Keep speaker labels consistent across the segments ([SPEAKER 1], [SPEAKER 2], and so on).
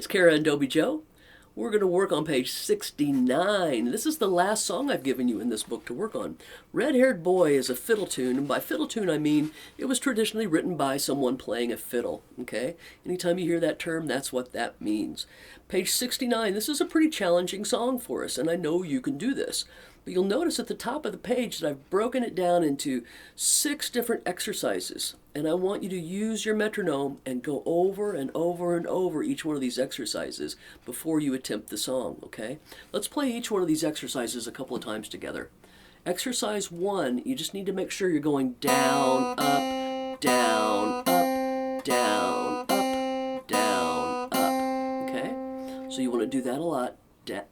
[SPEAKER 1] it's Kara and Dobie Joe. We're going to work on page 69. This is the last song I've given you in this book to work on. Red-Haired Boy is a fiddle tune, and by fiddle tune I mean it was traditionally written by someone playing a fiddle, okay? Anytime you hear that term, that's what that means. Page 69, this is a pretty challenging song for us, and I know you can do this. But you'll notice at the top of the page that I've broken it down into 6 different exercises. And I want you to use your metronome and go over and over and over each one of these exercises before you attempt the song, okay? Let's play each one of these exercises a couple of times together. Exercise 1, you just need to make sure you're going down, up, down, up, down, up, down, up, okay? So you want to do that a lot. Down,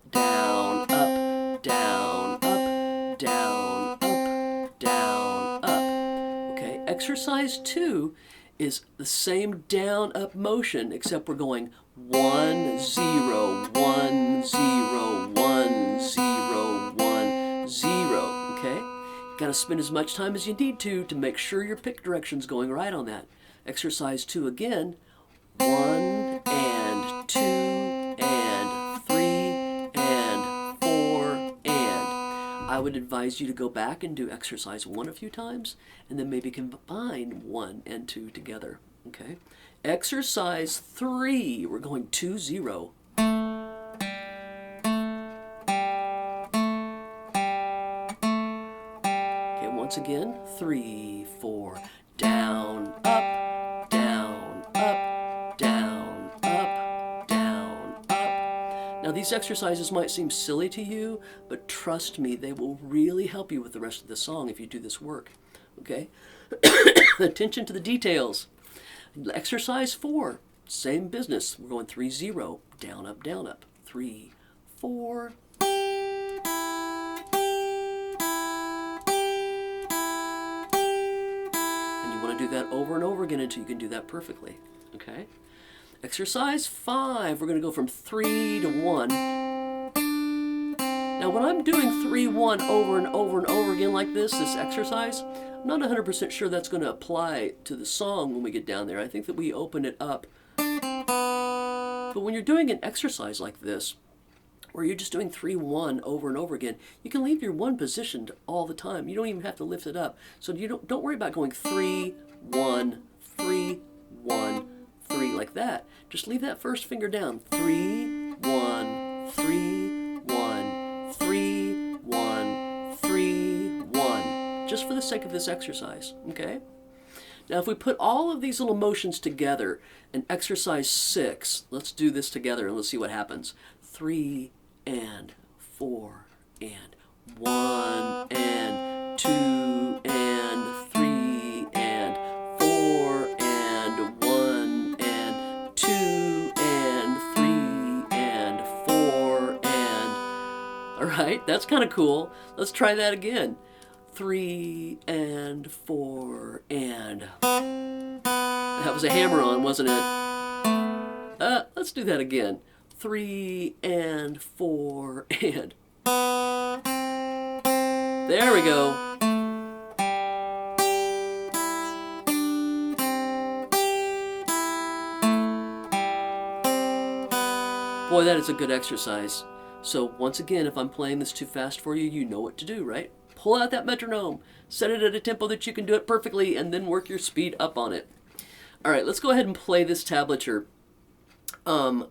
[SPEAKER 1] up, down, up, down, up, down, up. Okay, exercise 2 is the same down, up motion, except we're going 1, 0, 1, 0, 1, 0, 1, 0, okay? You gotta spend as much time as you need to make sure your pick direction's going right on that. Exercise 2 again, 1 and 2 and 3 and 4 and. I would advise you to go back and do exercise 1 a few times and then maybe combine 1 and 2 together, okay? Exercise 3, we're going 2, 0. Okay, once again, 3, 4, down, up, down, up, down, up, down, up. Now these exercises might seem silly to you, but trust me, they will really help you with the rest of the song if you do this work, okay? Attention to the details. Exercise 4, same business. We're going 3, 0, down, up, 3, 4. And you want to do that over and over again until you can do that perfectly, okay? Exercise 5, we're going to go from 3 to 1. Now when I'm doing 3, 1 over and over and over again like this exercise, I'm not 100% sure that's going to apply to the song when we get down there. I think that we open it up. But when you're doing an exercise like this, where you're just doing 3, 1 over and over again, you can leave your 1 positioned all the time. You don't even have to lift it up. So you don't worry about going 3, 1, 3, 1, 3 like that. Just leave that first finger down. 3, 1, 3, 1, 3, 1, 3, 1. Just for the sake of this exercise, okay? Now if we put all of these little motions together in exercise 6, let's do this together and let's see what happens. 3 and 4 and 1 and 2 and 3 and 4 and 1 and 2 and 3 and 4 and... All right, that's kind of cool. Let's try that again. 3 and 4 and... That was a hammer-on, wasn't it? Let's do that again. 3 and 4 and... There we go. Boy, that is a good exercise. So once again, if I'm playing this too fast for you, you know what to do, right? Pull out that metronome, set it at a tempo that you can do it perfectly, and then work your speed up on it. All right, let's go ahead and play this tablature.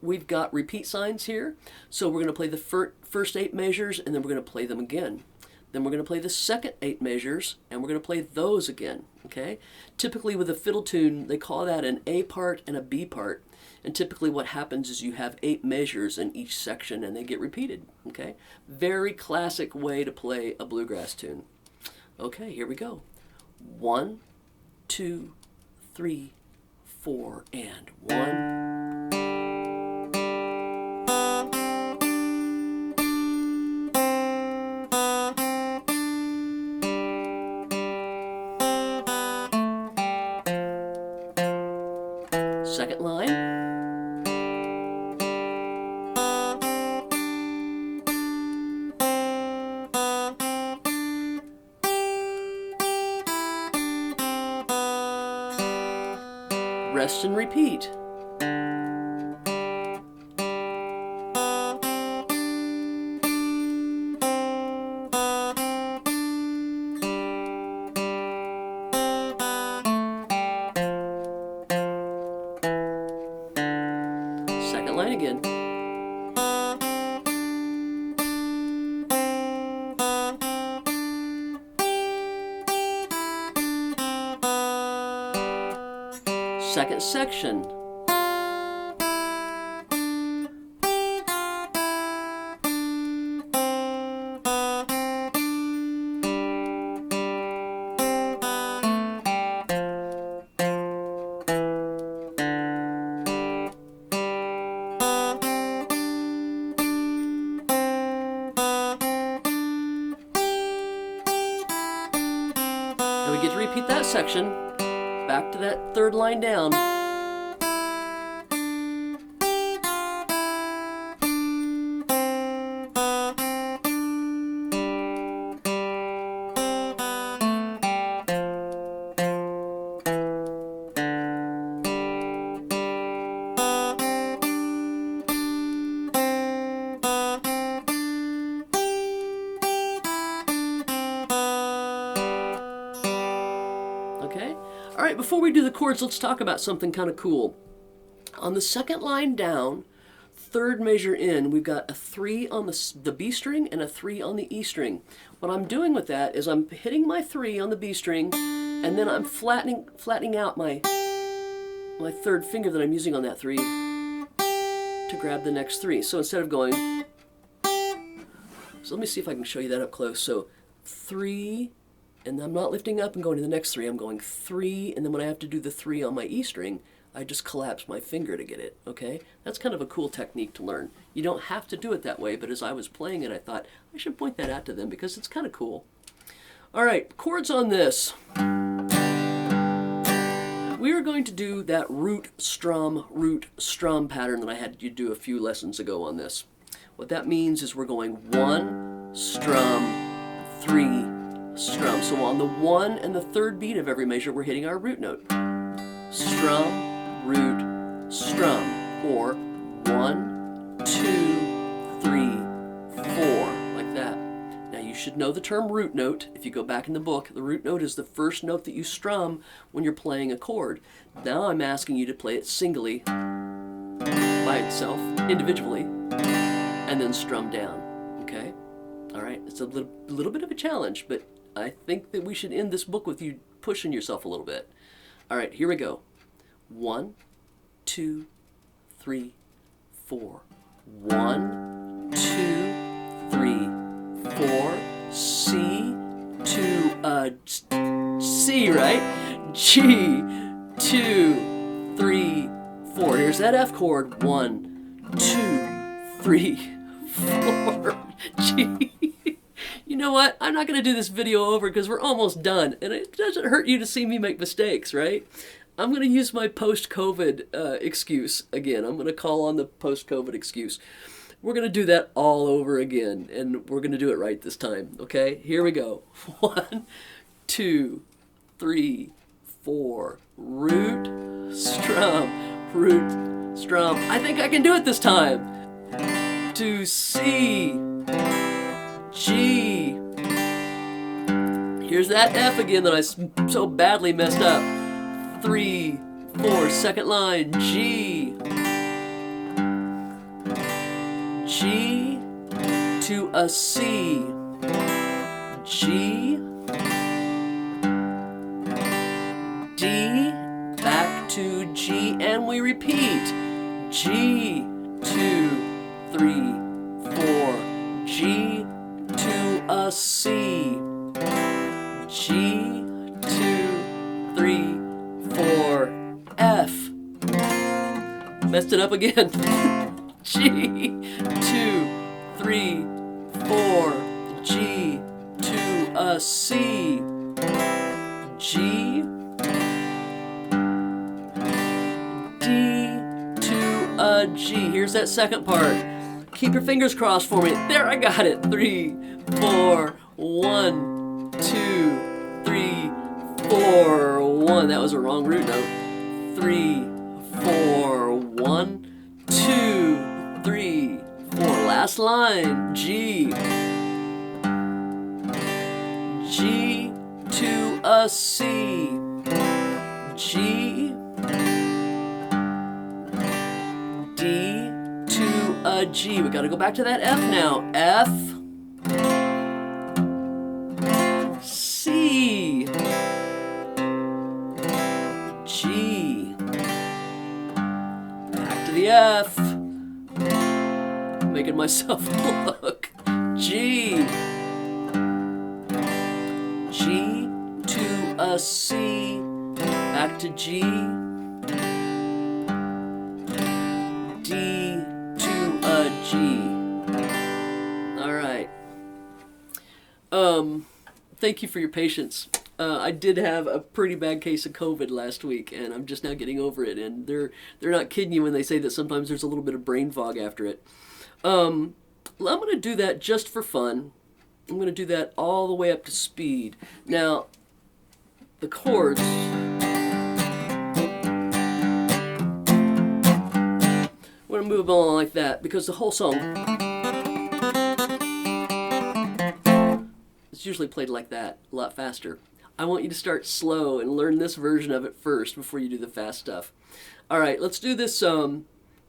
[SPEAKER 1] We've got repeat signs here, so we're going to play the first 8 measures, and then we're going to play them again. Then we're going to play the second 8 measures, and we're going to play those again, okay? Typically with a fiddle tune, they call that an A part and a B part. And typically what happens is you have 8 measures in each section and they get repeated, okay? Very classic way to play a bluegrass tune. Okay, here we go. 1, 2, 3, 4, and 1. Second line. Rest and repeat. Second line again. Second section. And we get to repeat that section. Back to that third line down. Okay? All right, before we do the chords, let's talk about something kind of cool. On the second line down, third measure in, we've got a 3 on the B string and a 3 on the E string. What I'm doing with that is I'm hitting my 3 on the B string, and then I'm flattening out my third finger that I'm using on that 3 to grab the next 3. So instead of going, so let me see if I can show you that up close. So 3, and I'm not lifting up and going to the next 3. I'm going 3, and then when I have to do the 3 on my E string, I just collapse my finger to get it, okay? That's kind of a cool technique to learn. You don't have to do it that way, but as I was playing it, I thought I should point that out to them because it's kind of cool. All right, chords on this. We are going to do that root strum pattern that I had you do a few lessons ago on this. What that means is we're going 1, strum, 3, strum. So on the 1 and the 3rd beat of every measure, we're hitting our root note. Strum, root, strum, or 1, 2, 3, 4, like that. Now you should know the term root note. If you go back in the book, the root note is the first note that you strum when you're playing a chord. Now I'm asking you to play it singly, by itself, individually, and then strum down, okay? All right, it's a little bit of a challenge, but I think that we should end this book with you pushing yourself a little bit. All right, here we go. 1, 2, 3, 4. 1, 2, 3, 4. C to C, right? G, 2, 3, 4. Here's that F chord. 1, 2, 3, 4. G. You know what? I'm not going to do this video over because we're almost done, and it doesn't hurt you to see me make mistakes, right? I'm going to use my post-COVID excuse again. I'm going to call on the post-COVID excuse. We're going to do that all over again, and we're going to do it right this time, okay? Here we go. 1, 2, 3, 4. Root, strum. I think I can do it this time. To C, G. Here's that F again that I so badly messed up. 3, 4, second line, G. G to a C. G. D, back to G, and we repeat. G, 2, 3, 4. G to a C. G, 2, 3, 4. F. Messed it up again. G, 2, 3, 4. G to a C. G. D to a G. Here's that second part. Keep your fingers crossed for me. There, I got it. 3, 4. 1, 2, 3, 4. 1. That was a wrong root note. 3, 4. 1, 2, 3, 4. Last line. G. G to a C. G. D. a G. We got to go back to that F now. F, C, G. Back to the F. Making myself look. G. G to a C. Back to G. D to a G. All right. Thank you for your patience. I did have a pretty bad case of COVID last week, and I'm just now getting over it. And they're not kidding you when they say that sometimes there's a little bit of brain fog after it. I'm going to do that just for fun. I'm going to do that all the way up to speed. Now, the chords. We're going to move along like that because the whole song is usually played like that, a lot faster. I want you to start slow and learn this version of it first before you do the fast stuff. All right, let's do this.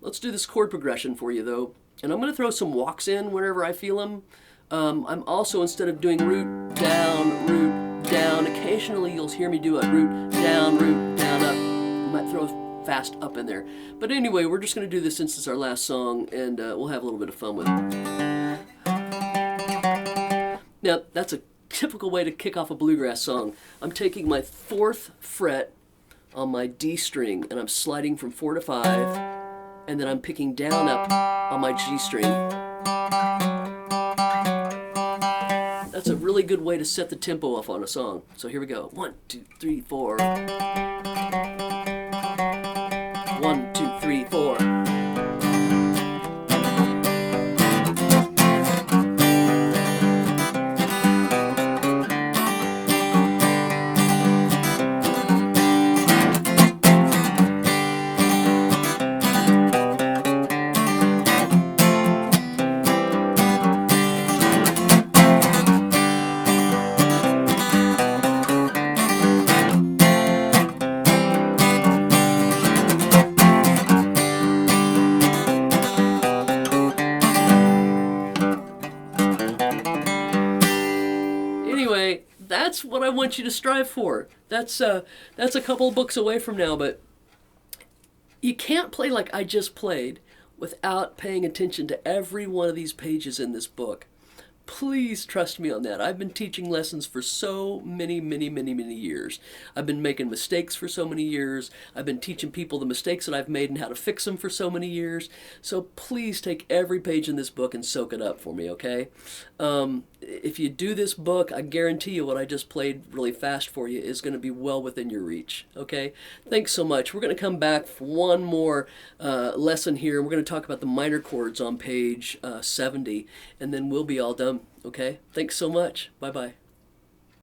[SPEAKER 1] Let's do this chord progression for you though, and I'm going to throw some walks in whenever I feel them. I'm also, instead of doing root down, occasionally you'll hear me do a root down, up. I might throw fast up in there. But anyway, we're just going to do this since it's our last song, and we'll have a little bit of fun with it. Now, that's a typical way to kick off a bluegrass song. I'm taking my 4th fret on my D string, and I'm sliding from 4 to 5, and then I'm picking down up on my G string. That's a really good way to set the tempo off on a song. So here we go. 1, 2, 3, 4. 1, 2, 3, 4. Anyway, that's what I want you to strive for. That's a couple of books away from now, but you can't play like I just played without paying attention to every one of these pages in this book. Please trust me on that. I've been teaching lessons for so many years. I've been making mistakes for so many years. I've been teaching people the mistakes that I've made and how to fix them for so many years. So please take every page in this book and soak it up for me, okay? If you do this book, I guarantee you what I just played really fast for you is going to be well within your reach, okay? Thanks so much. We're going to come back for one more lesson here. We're going to talk about the minor chords on page 70, and then we'll be all done, okay? Thanks so much. Bye-bye.